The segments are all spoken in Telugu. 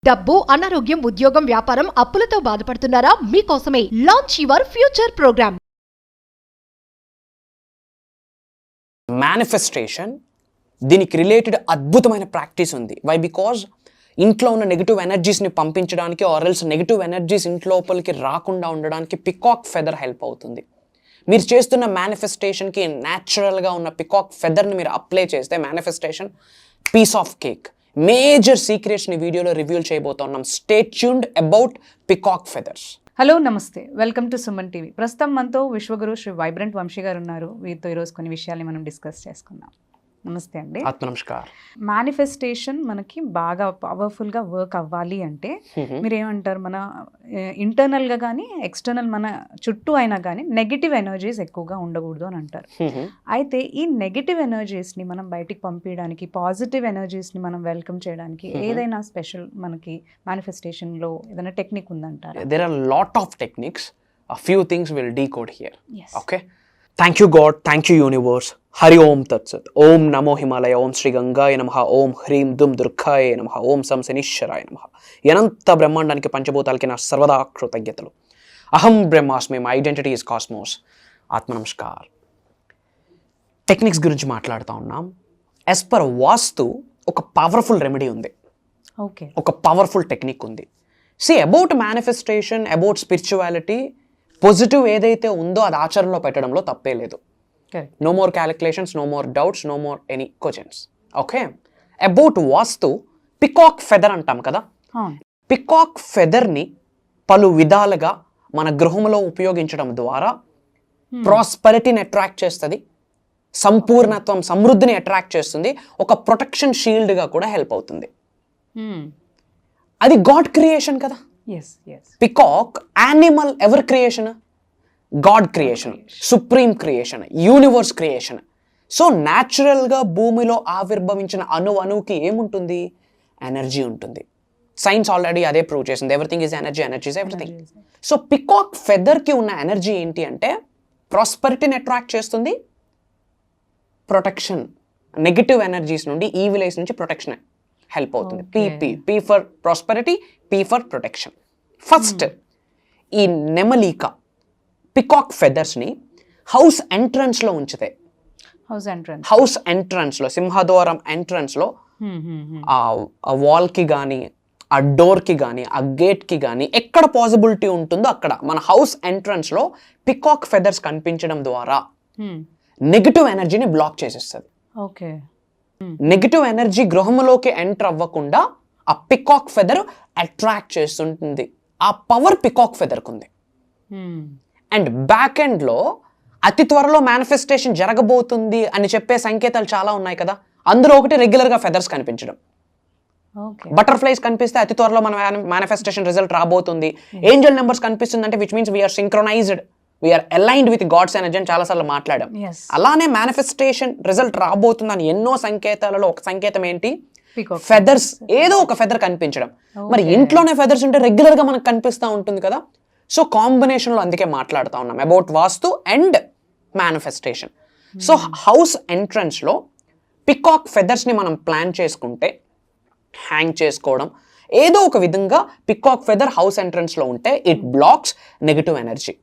డబ్బు, అనారోగ్యం, ఉద్యోగం, వ్యాపారం, అప్పులతో బాధపడుతున్నారా? మీకోసమే launch your future program. Manifestation దీనికి రిలేటెడ్ అద్భుతమైన ప్రాక్టీస్ ఉంది. వై? బికాజ్ ఇంట్లో ఉన్న నెగిటివ్ ఎనర్జీస్ని పంపించడానికి ఆర్ ఎల్స్ నెగిటివ్ ఎనర్జీస్ ఇంట్లోపలికి రాకుండా ఉండడానికి పికాక్ ఫెదర్ హెల్ప్ అవుతుంది. మీరు చేస్తున్న మేనిఫెస్టేషన్కి న్యాచురల్గా ఉన్న పికాక్ ఫెదర్ని మీరు అప్లై చేస్తే manifestation piece of cake. Major సీక్రెట్స్ని వీడియోలో రివీల్ చేయబోతున్నాం. Stay tuned about peacock feathers. Hello, నమస్తే, వెల్కమ్ టు సుమన్ టీవీ. ప్రస్తుతం మనతో విశ్వగురు శ్రీ వైబ్రెంట్ వంశీ గారు ఉన్నారు. వీరితో ఈరోజు కొన్ని విషయాల్ని మనం డిస్కస్ చేసుకుందాం. నమస్తే అండి. నమస్కారం. మేనిఫెస్టేషన్ మనకి బాగా పవర్ఫుల్గా వర్క్ అవ్వాలి అంటే మీరు ఏమంటారు, మన ఇంటర్నల్గా కానీ ఎక్స్టర్నల్ మన చుట్టూ అయినా కానీ నెగిటివ్ ఎనర్జీస్ ఎక్కువగా ఉండకూడదు అని అంటారు. అయితే ఈ నెగిటివ్ ఎనర్జీస్ని మనం బయటికి పంపించడానికి, పాజిటివ్ ఎనర్జీస్ని మనం వెల్కమ్ చేయడానికి ఏదైనా స్పెషల్ మనకి మేనిఫెస్టేషన్లో ఏదైనా టెక్నిక్ ఉందంటారు? There are lot of techniques. A few things will decode here. Yes. Okay. Thank you God, thank you universe. Hari Om Tat Sat. Om Namo Himalaya, Om Sri Gangaya Namaha, Om Hrim Dum Durkhaya Namaha, Om Samsanishwaraya Namaha. Yananta బ్రహ్మాండానికి పంచభూతాలకి నా సర్వదా కృతజ్ఞతలు. అహం బ్రహ్మాస్మి, మై ఐడెంటిటీ ఇస్ కాస్మోస్. ఆత్మ నమస్కార్. టెక్నిక్స్ గురించి మాట్లాడుతూ ఉన్నాం. యాజ్ పర్ వాస్తు ఒక పవర్ఫుల్ రెమెడీ ఉంది. ఓకే, ఒక పవర్ఫుల్ టెక్నిక్ ఉంది. See about manifestation, about spirituality, positive ఏదైతే ఉందో అది ఆచరణలో పెట్టడంలో తప్పే లేదు. No more calculations, no more doubts, no more any questions. Okay. About vastu peacock feather అంటాం కదా. పికాక్ ఫెదర్ని పలు విధాలుగా మన గృహంలో ఉపయోగించడం ద్వారా ప్రాస్పరిటీని అట్రాక్ట్ చేస్తుంది, సంపూర్ణత్వం, సమృద్ధిని అట్రాక్ట్ చేస్తుంది, ఒక ప్రొటెక్షన్ షీల్డ్గా కూడా హెల్ప్ అవుతుంది. అది గాడ్ క్రియేషన్ కదా. Peacock animal ever creation? God creation, supreme creation, universe creation. So న్యాచురల్గా భూమిలో ఆవిర్భవించిన అణువుకి ఏముంటుంది? ఎనర్జీ ఉంటుంది. సైన్స్ ఆల్రెడీ అదే ప్రూవ్ చేసింది. Everything is energy, energy is everything. So peacock ఫెదర్కి ఉన్న ఎనర్జీ ఏంటి అంటే ప్రాస్పరిటీని అట్రాక్ట్ చేస్తుంది, ప్రొటెక్షన్, నెగిటివ్ ఎనర్జీస్ నుండి, ఈవిల్ ఐస్ నుంచి ప్రొటెక్షన్ హెల్ప్ అవుతుంది. P for prosperity, P for protection. First ఈ నెమలిక పికాక్ ఫెదర్స్ని హౌస్ ఎంట్రన్స్లో ఉంచితే, హౌస్ ఎంట్రన్స్లో, సింహద్వారం ఎంట్రన్స్లో, ఆ వాల్కి కానీ, ఆ డోర్కి కానీ, ఆ గేట్కి కానీ ఎక్కడ పాసిబిలిటీ ఉంటుందో అక్కడ మన హౌస్ ఎంట్రన్స్లో పికాక్ ఫెదర్స్ కనిపించడం ద్వారా నెగిటివ్ ఎనర్జీని బ్లాక్ చేసేస్తుంది. ఓకే. నెగిటివ్ ఎనర్జీ గృహంలోకి ఎంటర్ అవ్వకుండా ఆ పికాక్ ఫెదర్ అట్రాక్ట్ చేస్తుంటుంది. ఆ పవర్ పికాక్ ఫెదర్కి ఉంది. అండ్ బ్యాక్ ఎండ్లో అతి త్వరలో మేనిఫెస్టేషన్ జరగబోతుంది అని చెప్పే సంకేతాలు చాలా ఉన్నాయి కదా. అందులో ఒకటి రెగ్యులర్గా ఫెదర్స్ కనిపించడం. బటర్ఫ్లైస్ కనిపిస్తే అతి త్వరలో మన మేనిఫెస్టేషన్ రిజల్ట్ రాబోతుంది. ఏంజల్ నెంబర్స్ కనిపిస్తుంది అంటే which means we are synchronized, we are aligned with God's energy అని చాలాసార్లు మాట్లాడాం. అలానే మేనిఫెస్టేషన్ రిజల్ట్ రాబోతుందని ఎన్నో సంకేతాలలో ఒక సంకేతం ఏంటి? ఫెదర్స్. ఏదో ఒక ఫెదర్ కనిపించడం. మరి ఇంట్లోనే ఫెదర్స్ ఉంటే రెగ్యులర్ గా మనకు కనిపిస్తూ ఉంటుంది కదా. సో కాంబినేషన్ లో అందుకే మాట్లాడుతూ ఉన్నాం about vastu and manifestation. So house entrance లో పికాక్ ఫెదర్స్ ని మనం ప్లాన్ చేసుకుంటే, హ్యాంగ్ చేసుకోవడం, ఏదో ఒక విధంగా పికాక్ ఫెదర్ హౌస్ ఎంట్రన్స్ లో ఉంటే it blocks negative energy.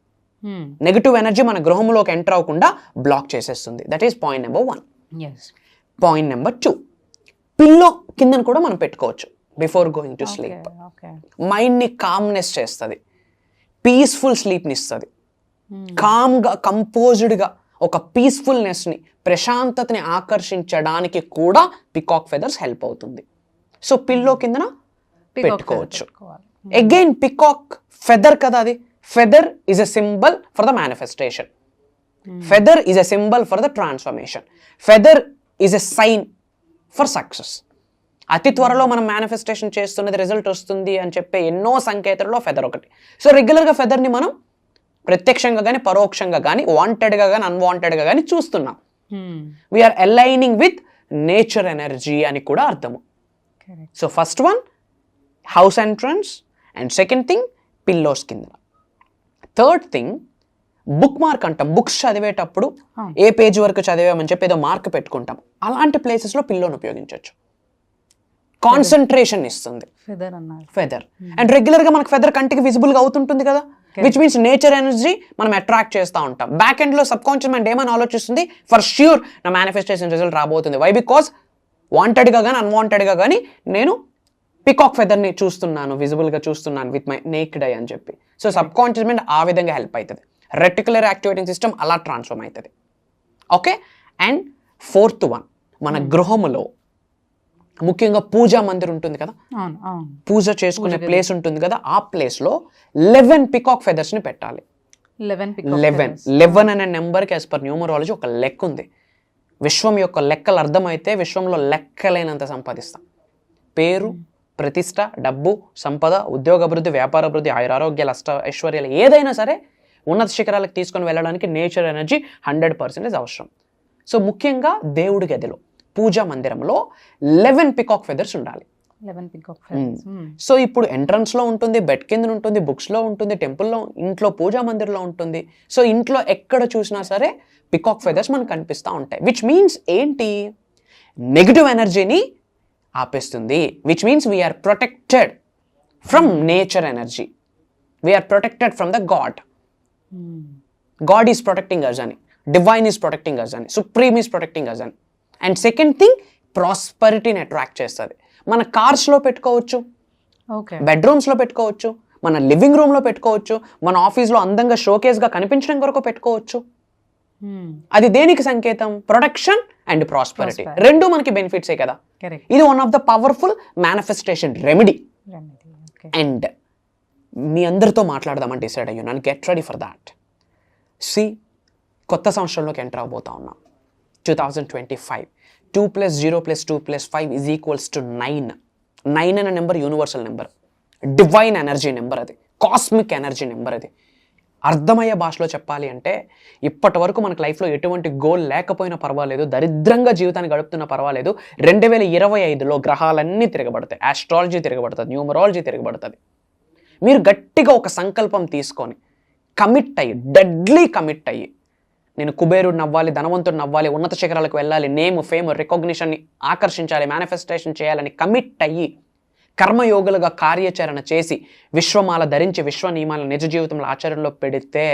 Negative energy మన గృహంలోకి ఎంటర్ అవ్వకుండా బ్లాక్ చేసేస్తుంది. That is point number 1. Point number 2, pillow కిందను కూడా మనం పెట్టుకోవచ్చు బిఫోర్ గోయింగ్ టు స్లీప్. మైండ్ని కామ్నెస్ చేస్తుంది, పీస్ఫుల్ స్లీప్ని ఇస్తుంది. కామ్గా, కంపోజ్డ్గా ఒక పీస్ఫుల్నెస్ని, ప్రశాంతతని ఆకర్షించడానికి కూడా పికాక్ ఫెదర్స్ హెల్ప్ అవుతుంది. సో పిల్లో కిందన పెట్టుకోవచ్చు. అగైన్ పికాక్ ఫెదర్ కదా, అది feather is a symbol for the manifestation. Feather is a symbol for the transformation. Feather is a sign for success. అతి త్వరలో మనం మేనిఫెస్టేషన్ చేస్తున్నది రిజల్ట్ వస్తుంది అని చెప్పే ఎన్నో సంకేతాలలో ఫెదర్ ఒకటి. సో రెగ్యులర్గా ఫెదర్ని మనం ప్రత్యక్షంగా కానీ, పరోక్షంగా కానీ, వాంటెడ్గా కానీ, అన్వాంటెడ్గా కానీ చూస్తున్నాం. We are aligning with nature energy అని కూడా అర్థము. So first one house entrance, and second thing pillows కింద. థర్డ్ థింగ్ బుక్ మార్క్ అంటాం. బుక్స్ చదివేటప్పుడు ఏ పేజ్ వరకు చదివామని చెప్పి ఏదో మార్క్ పెట్టుకుంటాం. అలాంటి ప్లేసెస్లో పిల్లోని ఉపయోగించవచ్చు. కాన్సన్ట్రేషన్ ఇస్తుంది ఫెదర్ అన్నారు. ఫెదర్. అండ్ రెగ్యులర్గా మనకు ఫెదర్ కంటికి విజిబుల్గా అవుతుంటుంది కదా, విచ్ మీన్స్ నేచర్ ఎనర్జీ మనం అట్రాక్ట్ చేస్తూ ఉంటాం. బ్యాక్ ఎండ్లో సబ్ కాన్షియస్ మైండ్ ఏమైనా ఆలోచిస్తుంది, ఫర్ ష్యూర్ నా మేనిఫెస్టేషన్ రిజల్ట్ రాబోతుంది. వై? బికాస్ వాంటెడ్గా కానీ అన్వాంటెడ్గా కానీ నేను పికాక్ ఫెదర్ని చూస్తున్నాను, విజిబుల్గా చూస్తున్నాను విత్ మై నేక్డ్ ఐ అని చెప్పి. సో సబ్ కాన్షియస్ మైండ్ ఆ విధంగా హెల్ప్ అవుతుంది. రెటిక్యులర్ యాక్టివేటింగ్ సిస్టమ్ అలా ట్రాన్స్ఫార్మ్ అవుతుంది. ఓకే. అండ్ 4th వన్, మన గృహములో ముఖ్యంగా పూజా మందిర్ ఉంటుంది కదా, పూజ చేసుకునే ప్లేస్ ఉంటుంది కదా, ఆ ప్లేస్లో 11 పికాక్ ఫెదర్స్ని పెట్టాలి. 11 అనే నెంబర్కి యాజ్ పర్ న్యూమరాలజీ ఒక లెక్క ఉంది. విశ్వం యొక్క లెక్కలు అర్థమైతే విశ్వంలో లెక్కలేనంత సంపాదిస్తాం. పేరు, ప్రతిష్ట, డబ్బు, సంపద, ఉద్యోగ అభివృద్ధి, వ్యాపార అభివృద్ధి, ఆయురారోగ్యాలు, ఐశ్వర్యాలు ఏదైనా సరే ఉన్నత శిఖరాలకు తీసుకొని వెళ్ళడానికి నేచర్ ఎనర్జీ 100% అవసరం. సో ముఖ్యంగా దేవుడి గదిలో, పూజా మందిరంలో 11 పికాక్ ఫెదర్స్ ఉండాలి. 11 పికాక్ ఫెదర్స్. సో ఇప్పుడు ఎంట్రన్స్లో ఉంటుంది, బెడ్ కింద ఉంటుంది, బుక్స్లో ఉంటుంది, టెంపుల్లో, ఇంట్లో పూజా మందిర్లో ఉంటుంది. సో ఇంట్లో ఎక్కడ చూసినా సరే పికాక్ ఫెదర్స్ మనకు కనిపిస్తూ ఉంటాయి. విచ్ మీన్స్ ఏంటి? నెగిటివ్ ఎనర్జీని ఆపేస్తుంది. Which means we are protected from nature energy, we are protected from the god. God is protecting us అని, డివైన్ ఈజ్ ప్రొటెక్టింగ్ అస్ అని, సుప్రీమ్ ఈజ్ ప్రొటెక్టింగ్ అస్ అని. అండ్ సెకండ్ థింగ్, ప్రాస్పరిటీని అట్రాక్ట్ చేస్తుంది. మన కార్స్లో పెట్టుకోవచ్చు, బెడ్రూమ్స్లో పెట్టుకోవచ్చు, మన లివింగ్ రూమ్లో పెట్టుకోవచ్చు, మన ఆఫీస్లో అందంగా షోకేస్గా కనిపించడం కొరకు పెట్టుకోవచ్చు. అది దేనికి సంకేతం? Protection and prosperity. రెండు మనకి బెనిఫిట్సే కదా. ఇది one of the powerful manifestation remedy. And మీ అందరితో మాట్లాడదామని డిసైడ్ అయ్యాను. Get ready for that. See, కొత్త సంవత్సరంలోకి ఎంటర్ అవబోతా ఉన్నాం. 2025. 2 + 0 + 2 + 5 = 9. 9 అనే number universal number, divine energy number, అది కాస్మిక్ ఎనర్జీ నెంబర్. అది అర్థమయ్యే భాషలో చెప్పాలి అంటే, ఇప్పటి వరకు మనకు లైఫ్లో ఎటువంటి గోల్ లేకపోయినా పర్వాలేదు, దరిద్రంగా జీవితాన్ని గడుపుతున్నా పర్వాలేదు, 2025లో గ్రహాలన్నీ తిరగబడతాయి, ఆస్ట్రాలజీ తిరగబడుతుంది, న్యూమరాలజీ తిరగబడుతుంది. మీరు గట్టిగా ఒక సంకల్పం తీసుకొని కమిట్ అయ్యి, డెడ్లీ కమిట్ అయ్యి, నేను కుబేరుడిని అవ్వాలి, ధనవంతుడిని అవ్వాలి, ఉన్నత శిఖరాలకు వెళ్ళాలి, నేమ్, ఫేమ్, రికగ్నిషన్ని ఆకర్షించాలి, మేనిఫెస్టేషన్ చేయాలని కమిట్ అయ్యి కర్మయోగులుగా కార్యాచరణ చేసి విశ్వమాల ధరించి విశ్వ నియమాలను నిజ జీవితంలో ఆచరణలో పెడితే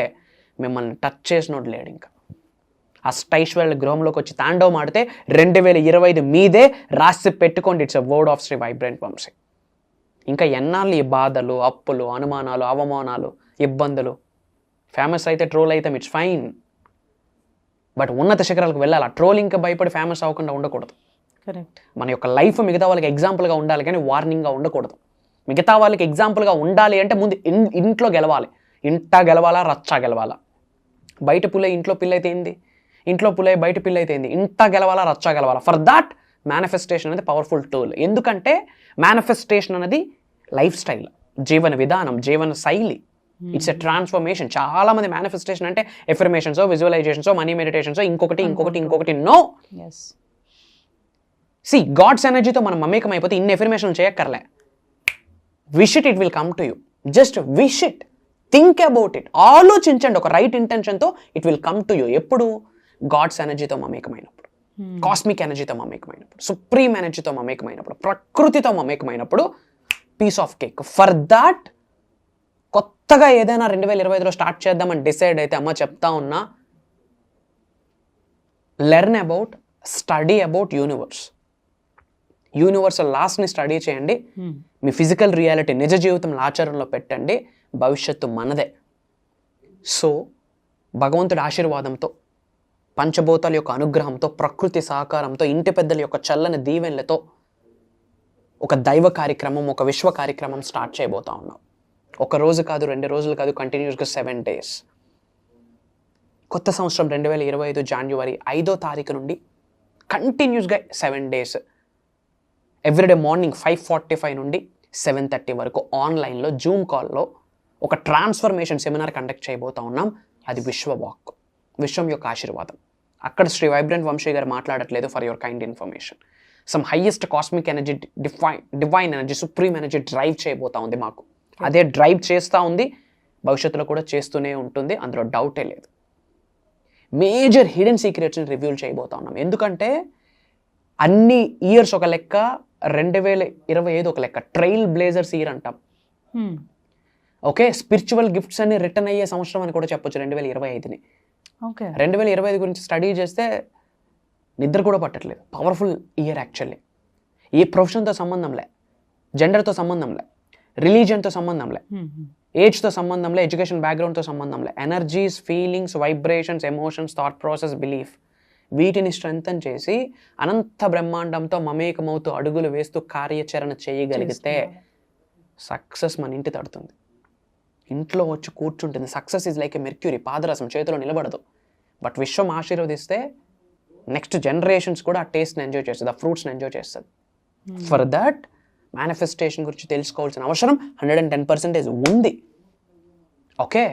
మిమ్మల్ని టచ్ చేసినోడు లేడు. ఇంకా అష్టైశ్వర్యాల గృహంలోకి వచ్చి తాండవం ఆడితే 2025 మీదే రాసి పెట్టుకోండి. It's a word of Shri vibrant Vamshi. ఇంకా ఎన్నాళ్ళు ఈ బాధలు, అప్పులు, అనుమానాలు, అవమానాలు, ఇబ్బందులు? ఫేమస్ అయితే ట్రోల్ అయితే ఇట్స్ ఫైన్, బట్ ఉన్నత శిఖరాలకు వెళ్ళాలి. ఆ ట్రోలింగ్కి భయపడి ఫేమస్ అవ్వకుండా ఉండకూడదు. మన యొక్క లైఫ్ మిగతా వాళ్ళకి ఎగ్జాంపుల్గా ఉండాలి కానీ వార్నింగ్గా ఉండకూడదు. మిగతా వాళ్ళకి ఎగ్జాంపుల్గా ఉండాలి అంటే ముందు ఇంట్లో గెలవాలి. ఇంట గెలవాలా, రచ్చా గెలవాలా? బయట పుల్ల ఇంట్లో పిల్ల అయితే ఏంది, ఇంట్లో పుల్ల బయట పిల్ల అయితే ఏంది? ఇంట గెలవాలా, రచ్చా గెలవాలా? ఫర్ దాట్ మేనిఫెస్టేషన్ అనేది పవర్ఫుల్ టూల్. ఎందుకంటే మేనిఫెస్టేషన్ అనేది లైఫ్ స్టైల్, జీవన విధానం, జీవన శైలి. It's a transformation. చాలా మంది మేనిఫెస్టేషన్ అంటే ఎఫర్మేషన్స్, విజువలైజేషన్స్, మనీ మెడిటేషన్స్, ఇంకొకటి నో. సి, గాడ్స్ ఎనర్జీతో మనం మమేకం అయిపోతే ఇన్ని ఎఫర్మేషన్లు చేయక్కర్లే. Wish it, it will come to you. Just wish it, think about it, ఆలోచించండి ఒక రైట్ ఇంటెన్షన్తో, it will come to you. ఎప్పుడు? గాడ్స్ ఎనర్జీతో మమేకమైనప్పుడు, కాస్మిక్ ఎనర్జీతో మమేకమైనప్పుడు, సుప్రీం ఎనర్జీతో మమేకమైనప్పుడు, ప్రకృతితో మమేకమైనప్పుడు, piece of cake. For that కొత్తగా ఏదైనా 2025లో స్టార్ట్ చేద్దామని డిసైడ్ అయితే, అమ్మ చెప్తా ఉన్నా, learn about, study about universal లాస్ని స్టడీ చేయండి. మీ ఫిజికల్ రియాలిటీ నిజ జీవితంలో ఆచరణలో పెట్టండి. భవిష్యత్తు మనదే. సో భగవంతుడి ఆశీర్వాదంతో, పంచభూతాల యొక్క అనుగ్రహంతో, ప్రకృతి సహకారంతో, ఇంటి పెద్దల యొక్క చల్లని దీవెనలతో ఒక దైవ కార్యక్రమం, ఒక విశ్వ కార్యక్రమం స్టార్ట్ చేయబోతా ఉన్నాం. ఒక రోజు కాదు, 2 రోజులు కాదు, కంటిన్యూస్గా 7 days. కొత్త సంవత్సరం 2025 జనవరి 5వ తారీఖు నుండి కంటిన్యూస్గా 7 days, ఎవ్రీడే మార్నింగ్ 5:45 నుండి 7:30 వరకు ఆన్లైన్లో జూమ్ కాల్లో ఒక ట్రాన్స్ఫర్మేషన్ సెమినార్ కండక్ట్ చేయబోతా ఉన్నాం. అది విశ్వవాక్, విశ్వం యొక్క ఆశీర్వాదం. అక్కడ శ్రీ వైబ్రెంట్ వంశీ గారు మాట్లాడట్లేదు, for your kind information. Some highest cosmic energy, divine energy, supreme energy drive చేయబోతా ఉంది మాకు. అదే డ్రైవ్ చేస్తూ ఉంది, భవిష్యత్తులో కూడా చేస్తూనే ఉంటుంది, అందులో డౌటే లేదు. మేజర్ హిడెన్ సీక్రెట్స్ని రివీల్ చేయబోతా ఉన్నాం. ఎందుకంటే అన్ని ఇయర్స్ ఒక లెక్క, 2025 ఒక లెక్క, ట్రైల్ బ్లేజర్స్ ఇయర్ అంటాం. ఓకే, స్పిరిచువల్ గిఫ్ట్స్ అని రిటర్న్ అయ్యే సంవత్సరం అని కూడా చెప్పొచ్చు 2025ని. ఓకే, 2025 గురించి స్టడీ చేస్తే నిద్ర కూడా పట్టట్లేదు. Powerful year actually. ఏ ప్రొఫెషన్తో సంబంధంలే, జెండర్తో సంబంధంలే, రిలీజియన్తో సంబంధంలే, ఏజ్తో సంబంధంలే, ఎడ్యుకేషన్ బ్యాక్గ్రౌండ్తో సంబంధంలే. Energies, feelings, vibrations, emotions, thought process, belief, వీటిని స్ట్రెంథన్ చేసి అనంత బ్రహ్మాండంతో మమేకమవుతూ అడుగులు వేస్తూ కార్యాచరణ చేయగలిగితే సక్సెస్ మన ఇంటి తడుతుంది, ఇంట్లో వచ్చి కూర్చుంటుంది. Success is like a mercury, పాదరసం చేతిలో నిలబడదు. బట్ విశ్వం ఆశీర్వదిస్తే నెక్స్ట్ జనరేషన్స్ కూడా ఆ టేస్ట్ని ఎంజాయ్ చేస్తుంది, ఆ ఫ్రూట్స్ని ఎంజాయ్ చేస్తుంది. ఫర్ దట్ మేనిఫెస్టేషన్ గురించి తెలుసుకోవాల్సిన అవసరం 110% ఉంది. ఓకే,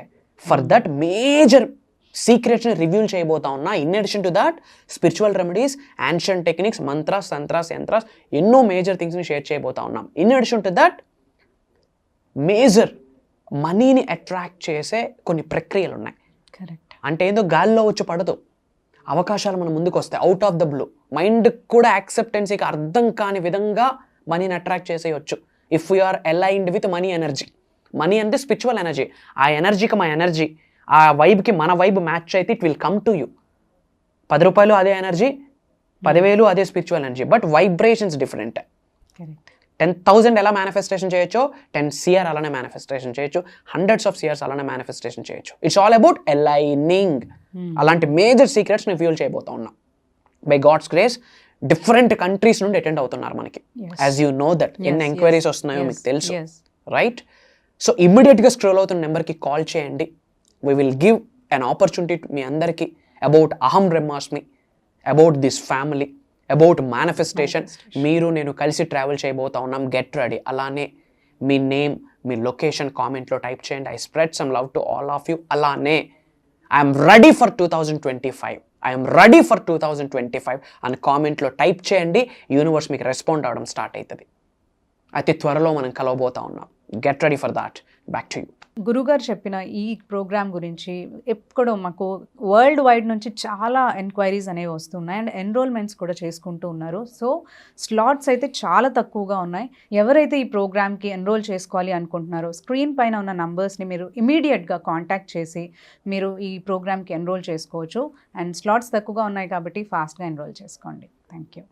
ఫర్ దట్ మేజర్ సీక్రెట్స్ని రివ్యూల్ చేయబోతా ఉన్నా. In addition to that spiritual remedies, ancient techniques, mantras, tantras, yantras, ఎన్నో మేజర్ థింగ్స్ని షేర్ చేయబోతా ఉన్నాం. In addition to that major మనీని అట్రాక్ట్ చేసే కొన్ని ప్రక్రియలు ఉన్నాయి. కరెక్ట్. అంటే ఏదో గాల్లో వచ్చి పడదు, అవకాశాలు మన ముందుకు వస్తాయి out of the blue. Mind కూడా యాక్సెప్టెన్సీకి అర్థం కాని విధంగా మనీని అట్రాక్ట్ చేసేయచ్చు if we are aligned with money energy. Money అంటే స్పిరిచువల్ ఎనర్జీ. ఆ ఎనర్జీకి మా ఎనర్జీ, ఆ వైబ్కి మన వైబ్ మ్యాచ్ అయితే it will come to you. 10 రూపాయలు అదే ఎనర్జీ, 10,000 అదే spiritual energy, but vibrations different. Correct. 10,000 ఎలా మేనిఫెస్టేషన్ చేయొచ్చో 10 CR అలానే మేనిఫెస్టేషన్ చేయొచ్చు, హండ్రెడ్స్ ఆఫ్ CRs అలానే మేనిఫెస్టేషన్ చేయొచ్చు. It's all about aligning. అలాంటి మేజర్ సీక్రెట్స్ని ఫ్యూల్ చేయబోతా ఉన్నాం. By God's grace different countries నుండి అటెండ్ అవుతున్నారు మనకి. యాజ్ యూ నో దట్ ఎన్ని ఎంక్వైరీస్ వస్తున్నాయో మీకు తెలుసు, రైట్? సో ఇమ్మీడియట్గా స్క్రోల్ అవుతున్న నెంబర్కి కాల్ చేయండి. We will give an opportunity మీ అందరికీ about Aham Brahmasmi, about this family, about manifestation. మీరు నేను కలిసి ట్రావెల్ చేయబోతా ఉన్నాం. Get ready. అలానే మీ నేమ్, మీ లొకేషన్ కామెంట్లో టైప్ చేయండి. I spread some love to all of you. అలానే I'm ready for 2025, I'm ready for 2025 అని కామెంట్లో టైప్ చేయండి. యూనివర్స్ మీకు రెస్పాండ్ అవ్వడం స్టార్ట్ అవుతుంది. అతి త్వరలో మనం కలవబోతా ఉన్నాం. Get ready for that. Back to you. గురుగారు చెప్పిన ఈ ప్రోగ్రామ్ గురించి ఎక్కడో మాకు వరల్డ్ వైడ్ నుంచి చాలా ఎంక్వైరీస్ అనేవి వస్తున్నాయి అండ్ ఎన్రోల్మెంట్స్ కూడా చేసుకుంటూ ఉన్నారు. సో స్లాట్స్ అయితే చాలా తక్కువగా ఉన్నాయి. ఎవరైతే ఈ ప్రోగ్రామ్కి ఎన్రోల్ చేసుకోవాలి అనుకుంటున్నారో స్క్రీన్ పైన ఉన్న నంబర్స్ని మీరు ఇమీడియట్గా కాంటాక్ట్ చేసి మీరు ఈ ప్రోగ్రామ్కి ఎన్రోల్ చేసుకోవచ్చు. అండ్ స్లాట్స్ తక్కువగా ఉన్నాయి కాబట్టి ఫాస్ట్గా ఎన్రోల్ చేసుకోండి. Thank you.